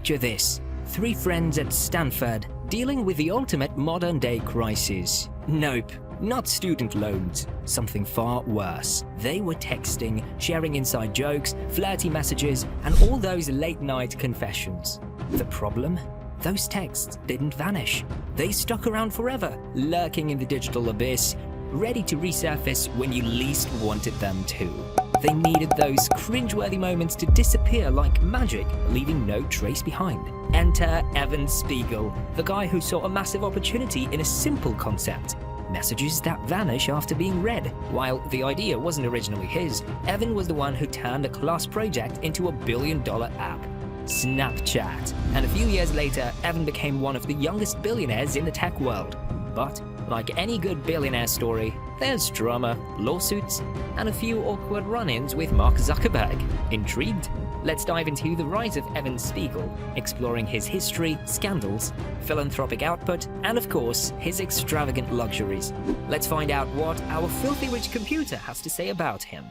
Picture this: 3 friends at Stanford dealing with the ultimate modern-day crisis. Nope, not student loans. Something far worse. They were texting, sharing inside jokes, flirty messages, and all those late-night confessions. The problem? Those texts didn't vanish. They stuck around forever, lurking in the digital abyss, ready to resurface when you least wanted them to. They needed those cringeworthy moments to disappear like magic, leaving no trace behind. Enter Evan Spiegel, the guy who saw a massive opportunity in a simple concept: messages that vanish after being read. While the idea wasn't originally his, Evan was the one who turned a class project into a billion-dollar app: Snapchat. And a few years later, Evan became one of the youngest billionaires in the tech world. But like any good billionaire story, there's drama, lawsuits, and a few awkward run-ins with Mark Zuckerberg. Intrigued? Let's dive into the rise of Evan Spiegel, exploring his history, scandals, philanthropic output, and of course, his extravagant luxuries. Let's find out what our filthy rich computer has to say about him.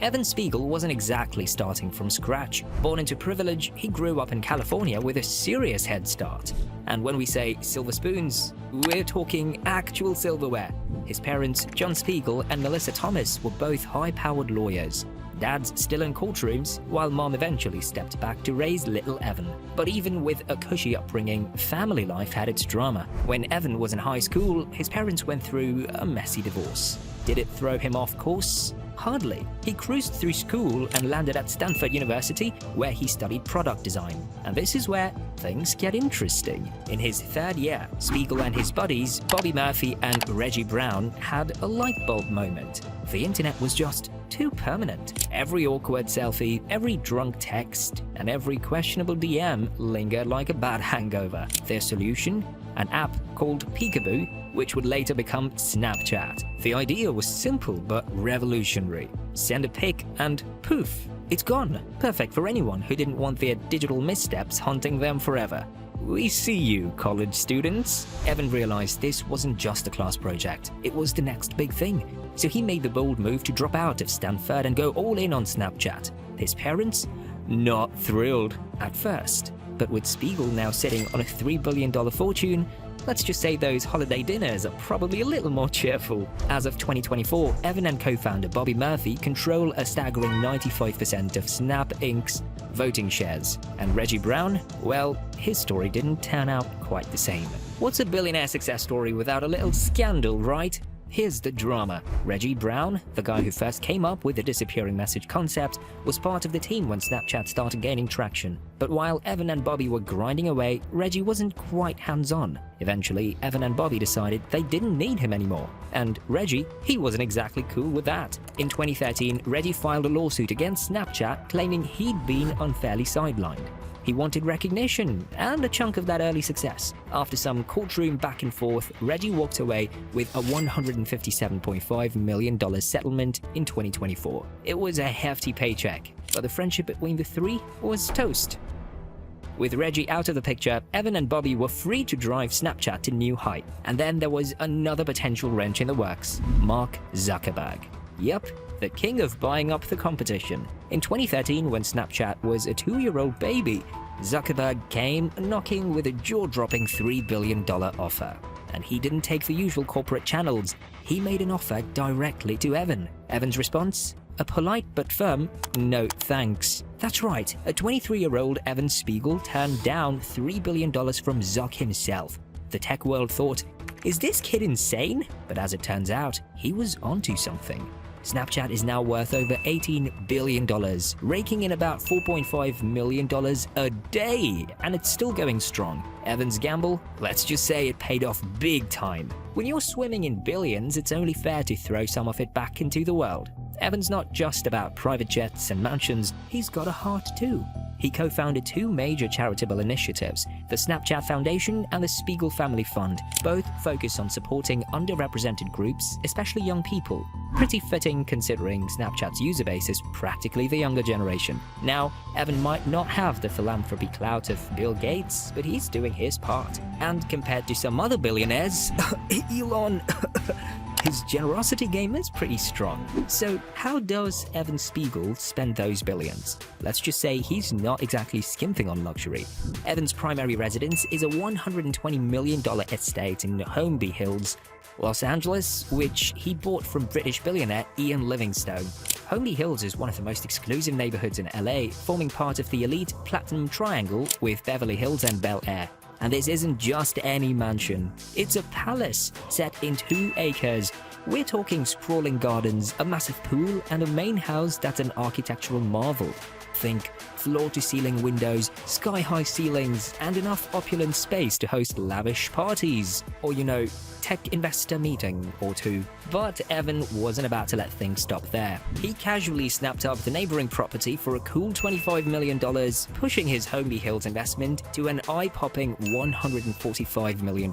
Evan Spiegel wasn't exactly starting from scratch. Born into privilege, he grew up in California with a serious head start. And when we say silver spoons, we're talking actual silverware. His parents, John Spiegel and Melissa Thomas, were both high-powered lawyers. Dad's still in courtrooms, while Mom eventually stepped back to raise little Evan. But even with a cushy upbringing, family life had its drama. When Evan was in high school, his parents went through a messy divorce. Did it throw him off course? Hardly. He cruised through school and landed at Stanford University, where he studied product design. And this is where things get interesting. In his 3rd year, Spiegel and his buddies, Bobby Murphy and Reggie Brown, had a light bulb moment. The internet was just too permanent. Every awkward selfie, every drunk text, and every questionable DM lingered like a bad hangover. Their solution? An app called Peekaboo, which would later become Snapchat. The idea was simple but revolutionary. Send a pic and poof, it's gone. Perfect for anyone who didn't want their digital missteps haunting them forever. We see you, college students. Evan realized this wasn't just a class project, it was the next big thing. So he made the bold move to drop out of Stanford and go all in on Snapchat. His parents? Not thrilled at first. But with Spiegel now sitting on a $3 billion fortune, let's just say those holiday dinners are probably a little more cheerful. As of 2024, Evan and co-founder Bobby Murphy control a staggering 95% of Snap Inc.'s voting shares. And Reggie Brown? Well, his story didn't turn out quite the same. What's a billionaire success story without a little scandal, right? Here's the drama. Reggie Brown, the guy who first came up with the disappearing message concept, was part of the team when Snapchat started gaining traction. But while Evan and Bobby were grinding away, Reggie wasn't quite hands-on. Eventually, Evan and Bobby decided they didn't need him anymore. And Reggie, he wasn't exactly cool with that. In 2013, Reggie filed a lawsuit against Snapchat claiming he'd been unfairly sidelined. He wanted recognition and a chunk of that early success. After some courtroom back and forth, Reggie walked away with a $157.5 million settlement in 2024. It was a hefty paycheck, but the friendship between the three was toast. With Reggie out of the picture, Evan and Bobby were free to drive Snapchat to new heights. And then there was another potential wrench in the works: Mark Zuckerberg. Yep, the king of buying up the competition. In 2013, when Snapchat was a 2-year-old baby, Zuckerberg came knocking with a jaw-dropping $3 billion offer. And he didn't take the usual corporate channels. He made an offer directly to Evan. Evan's response? A polite but firm, no thanks. That's right, a 23-year-old Evan Spiegel turned down $3 billion from Zuck himself. The tech world thought, is this kid insane? But as it turns out, he was onto something. Snapchat is now worth over $18 billion, raking in about $4.5 million a day, and it's still going strong. Evan's gamble? Let's just say it paid off big time. When you're swimming in billions, it's only fair to throw some of it back into the world. Evan's not just about private jets and mansions, he's got a heart too. He co-founded 2 major charitable initiatives, the Snapchat Foundation and the Spiegel Family Fund. Both focus on supporting underrepresented groups, especially young people. Pretty fitting considering Snapchat's user base is practically the younger generation. Now, Evan might not have the philanthropy clout of Bill Gates, but he's doing his part. And compared to some other billionaires, Elon, his generosity game is pretty strong. So how does Evan Spiegel spend those billions? Let's just say he's not exactly skimping on luxury. Evan's primary residence is a $120 million estate in Holmby Hills, Los Angeles, which he bought from British billionaire Ian Livingstone. Holmby Hills is one of the most exclusive neighborhoods in LA, forming part of the elite Platinum Triangle with Beverly Hills and Bel Air. And this isn't just any mansion. It's a palace set in 2 acres. We're talking sprawling gardens, a massive pool, and a main house that's an architectural marvel. Think floor-to-ceiling windows, sky-high ceilings, and enough opulent space to host lavish parties. Or, tech investor meeting or two. But Evan wasn't about to let things stop there. He casually snapped up the neighboring property for a cool $25 million, pushing his Holmby Hills investment to an eye-popping $145 million.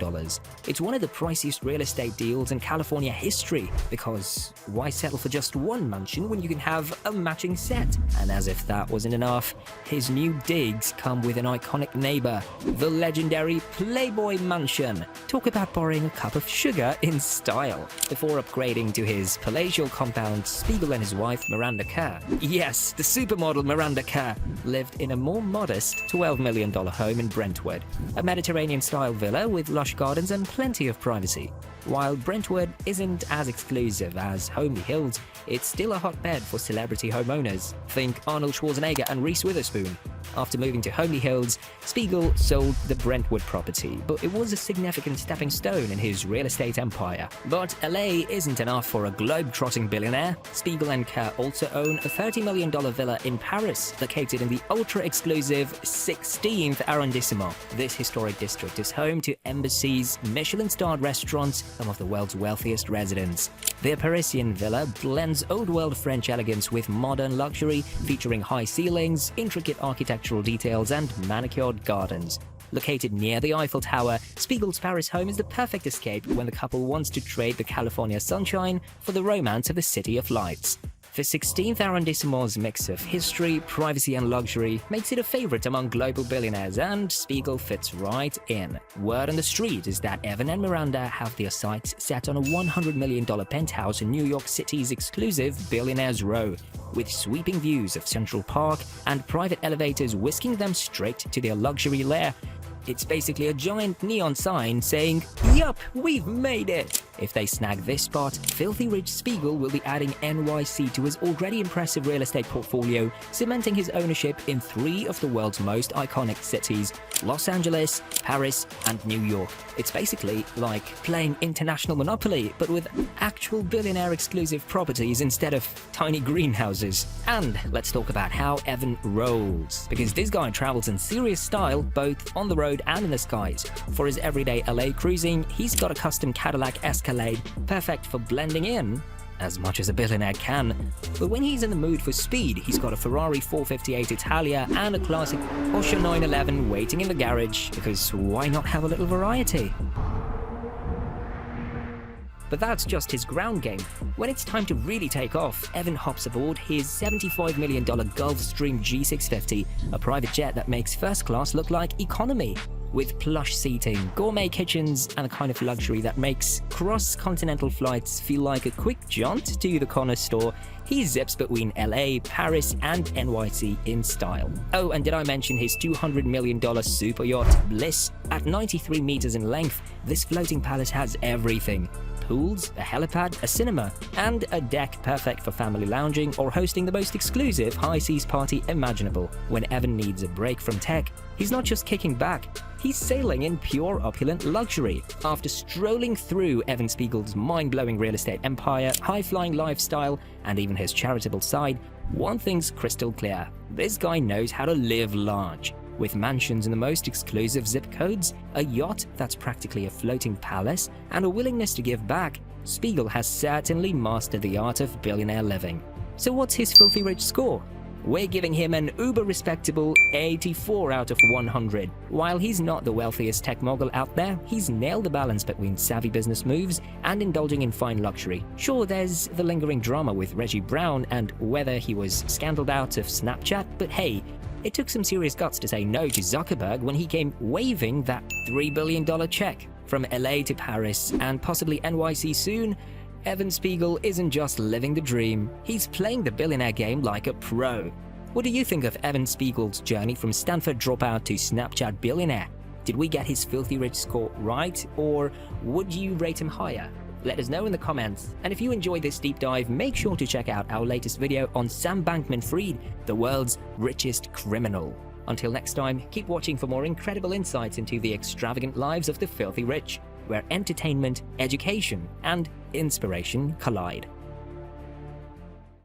It's one of the priciest real estate deals in California history, because why settle for just one mansion when you can have a matching set? And as if that wasn't enough, his new digs come with an iconic neighbor, the legendary Playboy Mansion. Talk about borrowing a cup of sugar in style. Before upgrading to his palatial compound, Spiegel and his wife Miranda Kerr, yes, the supermodel Miranda Kerr, lived in a more modest $12 million home in Brentwood, a Mediterranean-style villa with lush gardens and plenty of privacy. While Brentwood isn't as exclusive as Holmby Hills, it's still a hotbed for celebrity homeowners. Think Arnold Schwarzenegger and Reese Witherspoon. After moving to Holmby Hills, Spiegel sold the Brentwood property, but it was a significant stepping stone in his real estate empire. But LA isn't enough for a globe-trotting billionaire. Spiegel and Kerr also own a $30 million villa in Paris, located in the ultra-exclusive 16th arrondissement. This historic district is home to embassies, Michelin-starred restaurants, some of the world's wealthiest residents. The Parisian villa blends old-world French elegance with modern luxury, featuring high ceilings, intricate architectural details, and manicured gardens. Located near the Eiffel Tower, Spiegel's Paris home is the perfect escape when the couple wants to trade the California sunshine for the romance of the City of Lights. The 16th arrondissement's mix of history, privacy, and luxury makes it a favorite among global billionaires, and Spiegel fits right in. Word on the street is that Evan and Miranda have their sights set on a $100 million penthouse in New York City's exclusive Billionaires Row, with sweeping views of Central Park and private elevators whisking them straight to their luxury lair. It's basically a giant neon sign saying, "Yup, we've made it!" If they snag this spot, filthy rich Spiegel will be adding NYC to his already impressive real estate portfolio, cementing his ownership in 3 of the world's most iconic cities: Los Angeles, Paris, and New York. It's basically like playing international Monopoly, but with actual billionaire-exclusive properties instead of tiny greenhouses. And let's talk about how Evan rolls, because this guy travels in serious style, both on the road and in the skies. For his everyday LA cruising, he's got a custom Cadillac Escalade, perfect for blending in as much as a billionaire can. But when he's in the mood for speed, he's got a Ferrari 458 Italia and a classic Porsche 911 waiting in the garage, because why not have a little variety? But that's just his ground game. When it's time to really take off, Evan hops aboard his $75 million Gulfstream G650, a private jet that makes first class look like economy. With plush seating, gourmet kitchens, and a kind of luxury that makes cross-continental flights feel like a quick jaunt to the corner store, he zips between LA, Paris, and NYC in style. Oh, and did I mention his $200 million super yacht, Bliss? At 93 meters in length, this floating palace has everything: pools, a helipad, a cinema, and a deck perfect for family lounging or hosting the most exclusive high seas party imaginable. When Evan needs a break from tech, he's not just kicking back, he's sailing in pure opulent luxury. After strolling through Evan Spiegel's mind-blowing real estate empire, high-flying lifestyle, and even his charitable side, one thing's crystal clear: this guy knows how to live large. With mansions in the most exclusive zip codes, a yacht that's practically a floating palace, and a willingness to give back, Spiegel has certainly mastered the art of billionaire living. So what's his filthy rich score? We're giving him an uber-respectable 84 out of 100. While he's not the wealthiest tech mogul out there, he's nailed the balance between savvy business moves and indulging in fine luxury. Sure, there's the lingering drama with Reggie Brown and whether he was scandaled out of Snapchat, but hey, it took some serious guts to say no to Zuckerberg when he came waving that $3 billion check. From LA to Paris and possibly NYC soon, Evan Spiegel isn't just living the dream, he's playing the billionaire game like a pro. What do you think of Evan Spiegel's journey from Stanford dropout to Snapchat billionaire? Did we get his filthy rich score right, or would you rate him higher? Let us know in the comments. And if you enjoyed this deep dive, make sure to check out our latest video on Sam Bankman-Fried, the world's richest criminal. Until next time, keep watching for more incredible insights into the extravagant lives of the filthy rich, where entertainment, education, and inspiration collide.